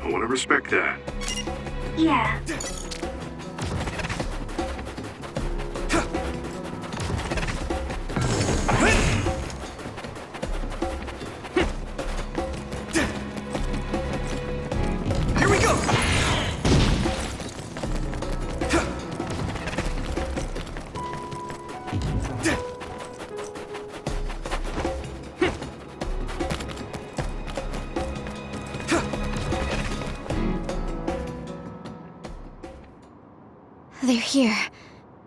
I want to respect that. Yeah. Here we go! They're here.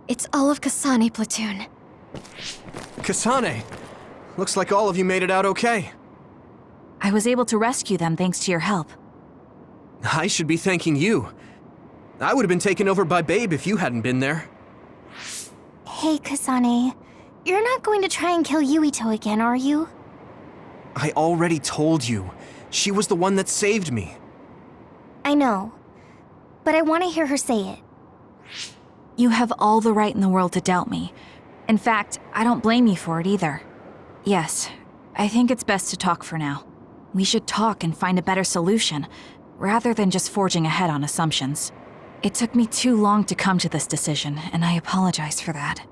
It's all of Kasane platoon. Kasane! Looks like all of you made it out okay. I was able to rescue them thanks to your help. I should be thanking you. I would have been taken over by Babe if you hadn't been there. Hey, Kasane. You're not going to try and kill Yuito again, are you? I already told you. She was the one that saved me. I know. But I want to hear her say it. You have all the right in the world to doubt me. In fact, I don't blame you for it either. Yes, I think it's best to talk for now. We should talk and find a better solution, rather than just forging ahead on assumptions. It took me too long to come to this decision, and I apologize for that.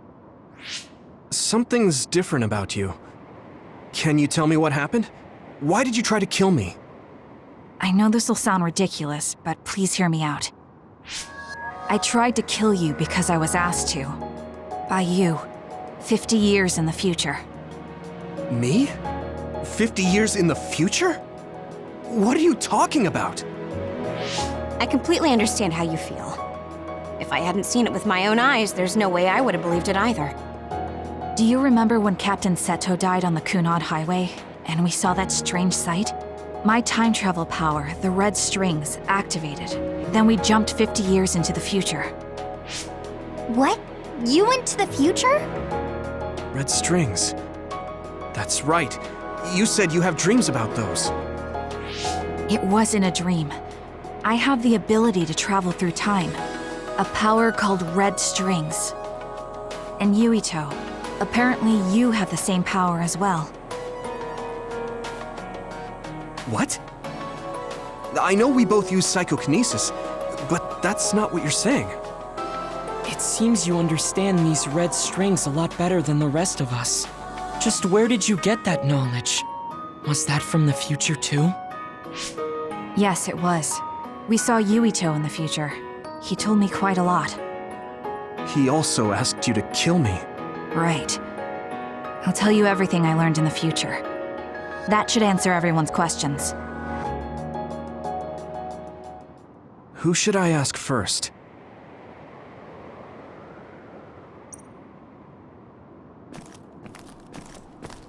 Something's different about you. Can you tell me what happened? Why did you try to kill me? I know this will sound ridiculous, but please hear me out. I tried to kill you because I was asked to. By you. 50 years in the future. Me? 50 years in the future? What are you talking about? I completely understand how you feel. If I hadn't seen it with my own eyes, there's no way I would have believed it either. Do you remember when Captain Seto died on the Kunad Highway, and we saw that strange sight? My time travel power, the red strings, activated. Then we jumped 50 years into the future. What? You went to the future? Red strings. That's right. You said you have dreams about those. It wasn't a dream. I have the ability to travel through time. A power called red strings. And Yuito, apparently you have the same power as well. What? I know we both use psychokinesis, but that's not what you're saying. It seems you understand these red strings a lot better than the rest of us. Just where did you get that knowledge? Was that from the future too? Yes, it was. We saw Yuito in the future. He told me quite a lot. He also asked you to kill me. Right. I'll tell you everything I learned in the future. That should answer everyone's questions. Who should I ask first?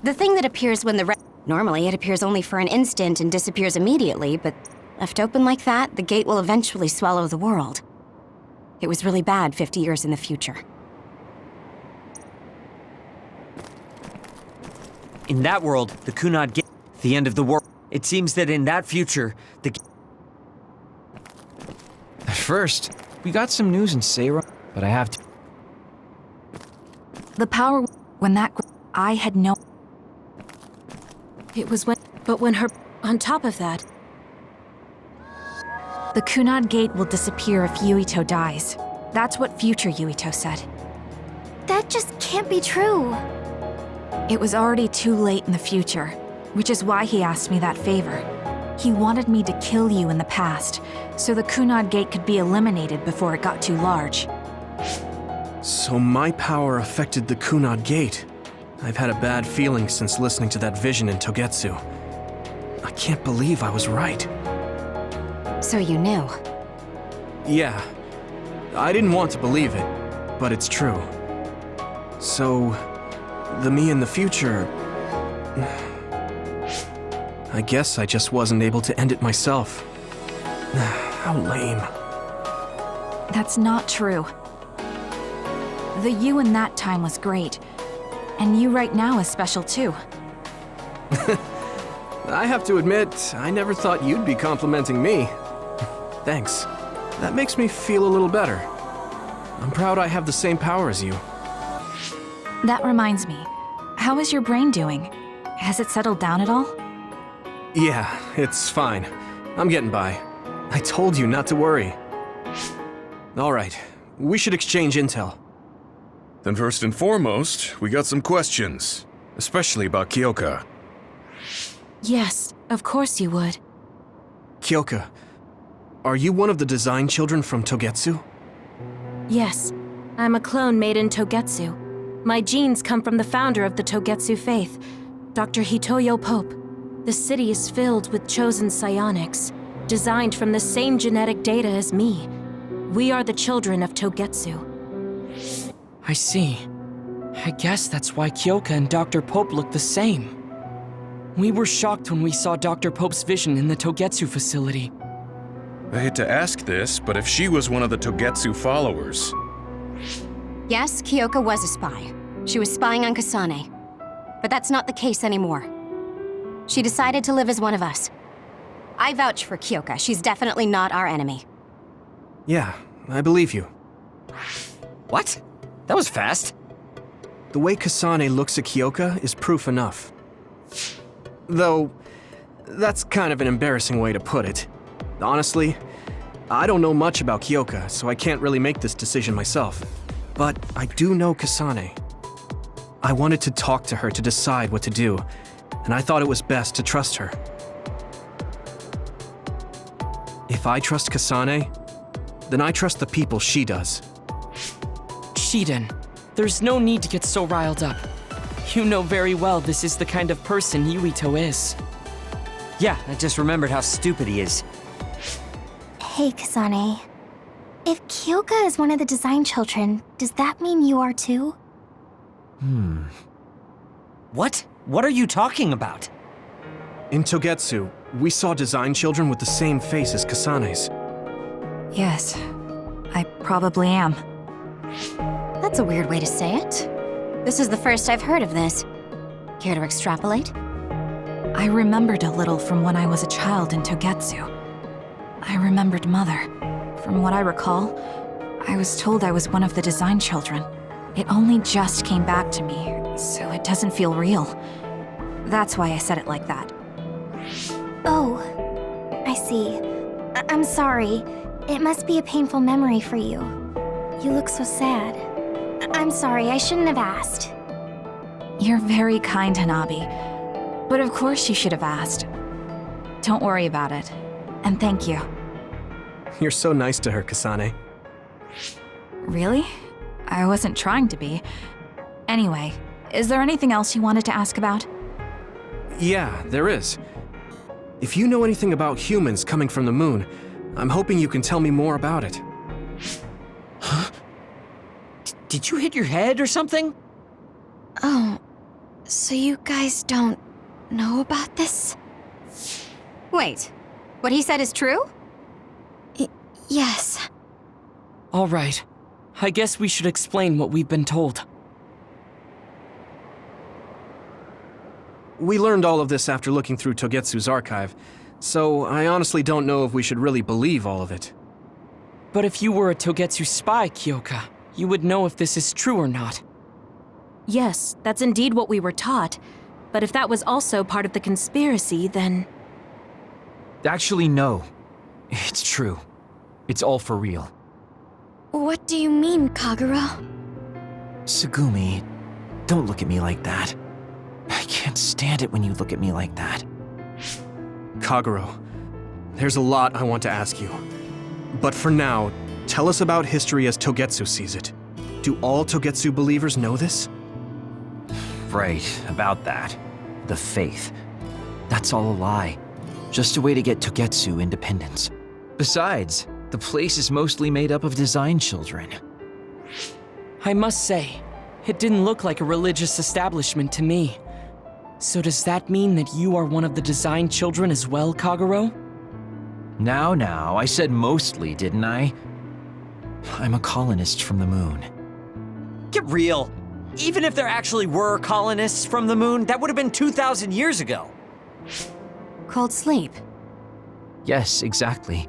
The thing that appears when the normally it appears only for an instant and disappears immediately, but left open like that, the gate will eventually swallow the world. It was really bad 50 years in the future. In that world, the Kunad Gate, the end of the world. It seems that in that future, At first, we got some news in Seiron, but I have to... The power, when that, I had no... It was when her, on top of that... The Kunad Gate will disappear if Yuito dies. That's what future Yuito said. That just can't be true. It was already too late in the future, which is why he asked me that favor. He wanted me to kill you in the past, so the Kunad Gate could be eliminated before it got too large. So my power affected the Kunad Gate. I've had a bad feeling since listening to that vision in Togetsu. I can't believe I was right. So you knew. Yeah. I didn't want to believe it, but it's true. So, the me in the future... I guess I just wasn't able to end it myself. How lame. That's not true. The you in that time was great, and you right now is special too. I have to admit, I never thought you'd be complimenting me. Thanks. That makes me feel a little better. I'm proud I have the same power as you. That reminds me, how is your brain doing? Has it settled down at all? Yeah, it's fine. I'm getting by. I told you not to worry. Alright, we should exchange intel. Then first and foremost, we got some questions. Especially about Kyoka. Yes, of course you would. Kyoka, are you one of the design children from Togetsu? Yes, I'm a clone made in Togetsu. My genes come from the founder of the Togetsu faith, Dr. Hitoyo Pope. The city is filled with chosen psionics, designed from the same genetic data as me. We are the children of Togetsu. I see. I guess that's why Kyoka and Dr. Pope look the same. We were shocked when we saw Dr. Pope's vision in the Togetsu facility. I hate to ask this, but if she was one of the Togetsu followers, Yes, Kyoka was a spy. She was spying on Kasane. But that's not the case anymore. She decided to live as one of us. I vouch for Kyoka. She's definitely not our enemy. Yeah, I believe you. What? That was fast. The way Kasane looks at Kyoka is proof enough. Though, that's kind of an embarrassing way to put it. Honestly, I don't know much about Kyoka, so I can't really make this decision myself. But I do know Kasane. I wanted to talk to her to decide what to do, and I thought it was best to trust her. If I trust Kasane, then I trust the people she does. Shiden, there's no need to get so riled up. You know very well this is the kind of person Yuito is. Yeah, I just remembered how stupid he is. Hey, Kasane. If Kyoka is one of the design children, does that mean you are too? What? What are you talking about? In Togetsu, we saw design children with the same face as Kasane's. Yes, I probably am. That's a weird way to say it. This is the first I've heard of this. Care to extrapolate? I remembered a little from when I was a child in Togetsu. I remembered Mother. From what I recall, I was told I was one of the design children. It only just came back to me, so it doesn't feel real. That's why I said it like that. Oh, I see. I'm sorry. It must be a painful memory for you. You look so sad. I'm sorry, I shouldn't have asked. You're very kind, Hanabi. But of course you should have asked. Don't worry about it. And thank you. You're so nice to her, Kasane. Really? I wasn't trying to be. Anyway, is there anything else you wanted to ask about? Yeah, there is. If you know anything about humans coming from the moon, I'm hoping you can tell me more about it. Did you hit your head or something? Oh, so you guys don't know about this? Wait, what he said is true? Yes. All right. I guess we should explain what we've been told. We learned all of this after looking through Togetsu's archive, so I honestly don't know if we should really believe all of it. But if you were a Togetsu spy, Kyoka, you would know if this is true or not. Yes, that's indeed what we were taught. But if that was also part of the conspiracy, then... Actually, no. It's true. It's all for real. What do you mean, Kagura? Tsugumi, don't look at me like that. I can't stand it when you look at me like that. Kaguro, there's a lot I want to ask you. But for now, tell us about history as Togetsu sees it. Do all Togetsu believers know this? Right, about that. The faith. That's all a lie. Just a way to get Togetsu independence. Besides, the place is mostly made up of design children. I must say, it didn't look like a religious establishment to me. So does that mean that you are one of the design children as well, Kaguro? Now, I said mostly, didn't I? I'm a colonist from the moon. Get real. Even if there actually were colonists from the moon, that would have been 2,000 years ago. Cold sleep. Yes, exactly.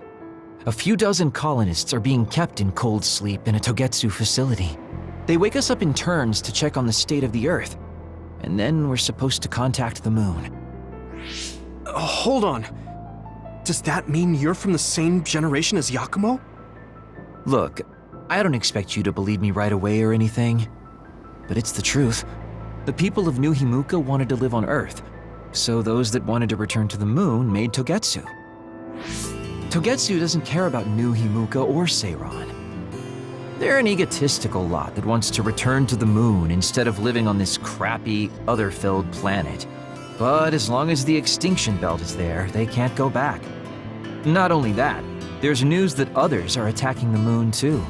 A few dozen colonists are being kept in cold sleep in a Togetsu facility. They wake us up in turns to check on the state of the Earth, and then we're supposed to contact the moon. Hold on. Does that mean you're from the same generation as Yakumo? Look, I don't expect you to believe me right away or anything, but it's the truth. The people of New Himuka wanted to live on Earth, so those that wanted to return to the moon made Togetsu. Togetsu doesn't care about New Himuka or Seiran. They're an egotistical lot that wants to return to the moon instead of living on this crappy, other-filled planet. But as long as the extinction belt is there, they can't go back. Not only that, there's news that others are attacking the moon too.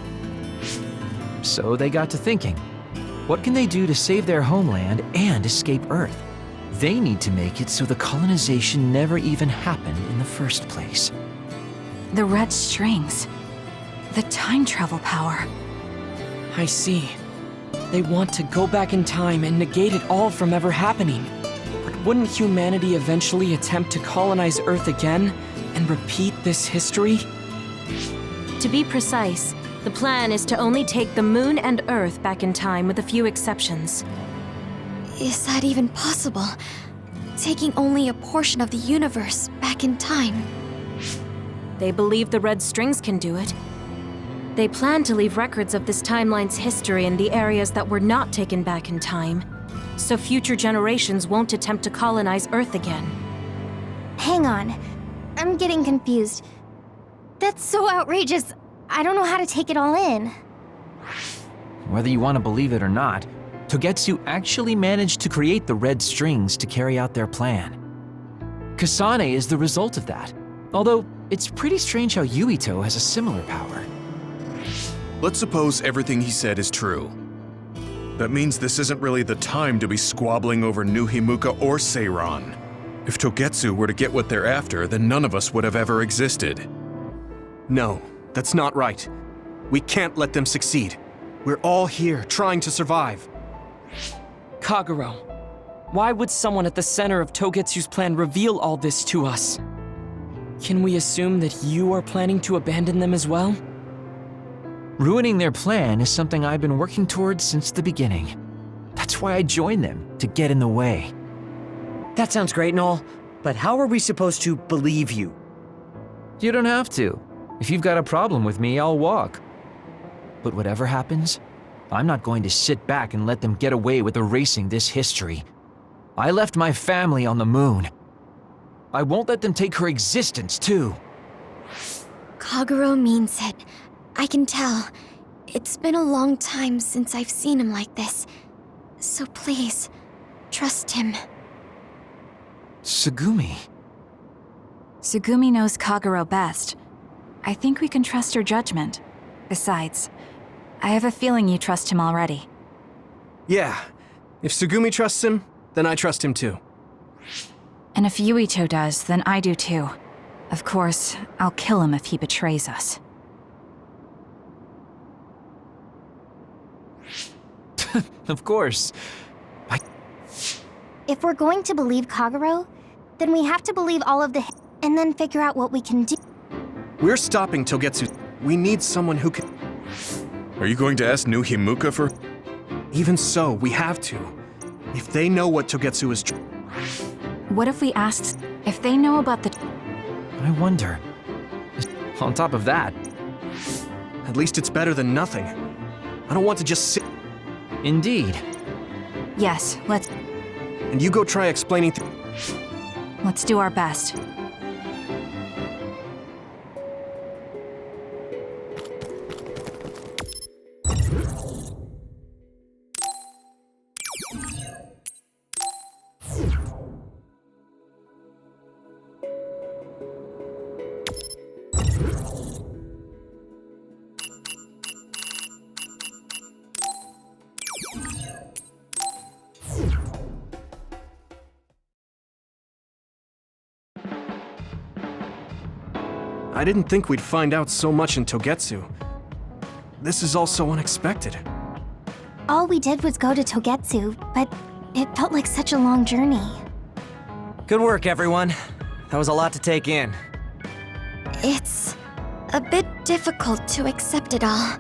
So they got to thinking, what can they do to save their homeland and escape Earth? They need to make it so the colonization never even happened in the first place. The red strings. The time travel power. I see. They want to go back in time and negate it all from ever happening. But wouldn't humanity eventually attempt to colonize Earth again and repeat this history? To be precise, the plan is to only take the moon and Earth back in time with a few exceptions. Is that even possible? Taking only a portion of the universe back in time. They believe the red strings can do it. They plan to leave records of this timeline's history in the areas that were not taken back in time, so future generations won't attempt to colonize Earth again. Hang on. I'm getting confused. That's so outrageous. I don't know how to take it all in. Whether you want to believe it or not, Togetsu actually managed to create the red strings to carry out their plan. Kasane is the result of that, although it's pretty strange how Yuito has a similar power. Let's suppose everything he said is true. That means this isn't really the time to be squabbling over New Himuka or Seiran. If Togetsu were to get what they're after, then none of us would have ever existed. No, that's not right. We can't let them succeed. We're all here trying to survive. Kagero, why would someone at the center of Togetsu's plan reveal all this to us? Can we assume that you are planning to abandon them as well? Ruining their plan is something I've been working towards since the beginning. That's why I joined them, to get in the way. That sounds great, Noel, but how are we supposed to believe you? You don't have to. If you've got a problem with me, I'll walk. But whatever happens, I'm not going to sit back and let them get away with erasing this history. I left my family on the moon. I won't let them take her existence, too. Kagero means it. I can tell. It's been a long time since I've seen him like this. So please, trust him. Tsugumi. Tsugumi knows Kagero best. I think we can trust her judgment. Besides, I have a feeling you trust him already. Yeah, if Tsugumi trusts him, then I trust him too. And if Yuito does, then I do too. Of course, I'll kill him if he betrays us. Of course. If we're going to believe Kagero, then we have to believe all of the and then figure out what we can do. We're stopping Togetsu. We need someone who can... Are you going to ask New Himuka for... Even so, we have to. If they know what Togetsu is... What if we asked if they know about the... I wonder. On top of that... At least it's better than nothing. I don't want to just sit... Indeed. Yes, let's And you go try explaining... let's do our best. I didn't think we'd find out so much in Togetsu. This is all so unexpected. All we did was go to Togetsu, but it felt like such a long journey. Good work, everyone. That was a lot to take in. It's a bit difficult to accept it all.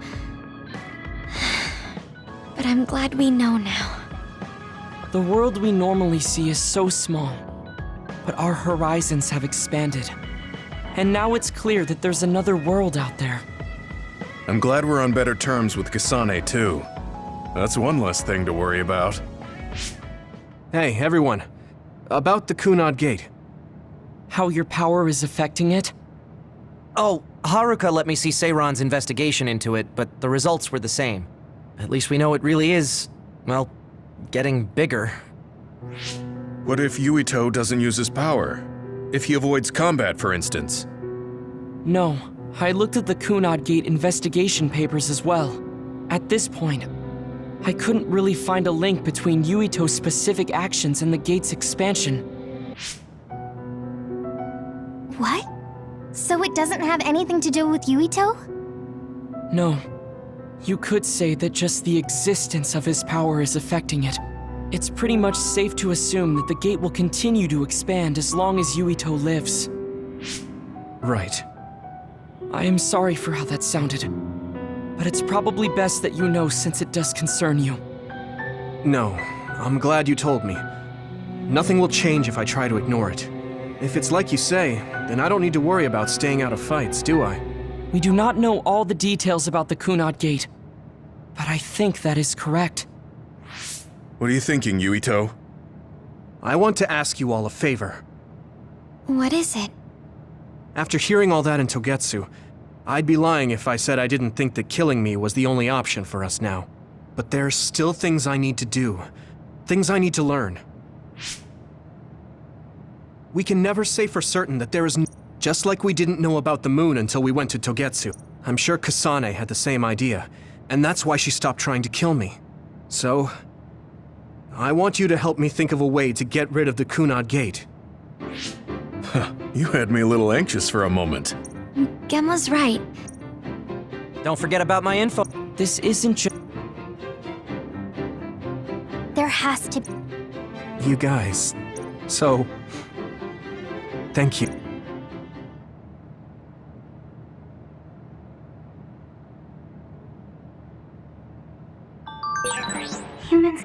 But I'm glad we know now. The world we normally see is so small, but our horizons have expanded. And now it's clear that there's another world out there. I'm glad we're on better terms with Kasane, too. That's one less thing to worry about. Hey, everyone. About the Kunad Gate. How your power is affecting it? Oh, Haruka let me see Seiron's investigation into it, but the results were the same. At least we know it really is, well, getting bigger. What if Yuito doesn't use his power? If he avoids combat, for instance? No, I looked at the Kunad Gate investigation papers as well. At this point, I couldn't really find a link between Yuito's specific actions and the gate's expansion. What? So it doesn't have anything to do with Yuito? No. You could say that just the existence of his power is affecting it. It's pretty much safe to assume that the gate will continue to expand as long as Yuito lives. Right. I am sorry for how that sounded, but it's probably best that you know since it does concern you. No, I'm glad you told me. Nothing will change if I try to ignore it. If it's like you say, then I don't need to worry about staying out of fights, do I? We do not know all the details about the Kunad Gate, but I think that is correct. What are you thinking, Yuito? I want to ask you all a favor. What is it? After hearing all that in Togetsu, I'd be lying if I said I didn't think that killing me was the only option for us now. But there's still things I need to do. Things I need to learn. We can never say for certain that there is just like we didn't know about the moon until we went to Togetsu. I'm sure Kasane had the same idea, and that's why she stopped trying to kill me. So, I want you to help me think of a way to get rid of the Kunad Gate. You had me a little anxious for a moment. Gemma's right. Don't forget about my info. This isn't just... There has to be. You guys. So, thank you. Humans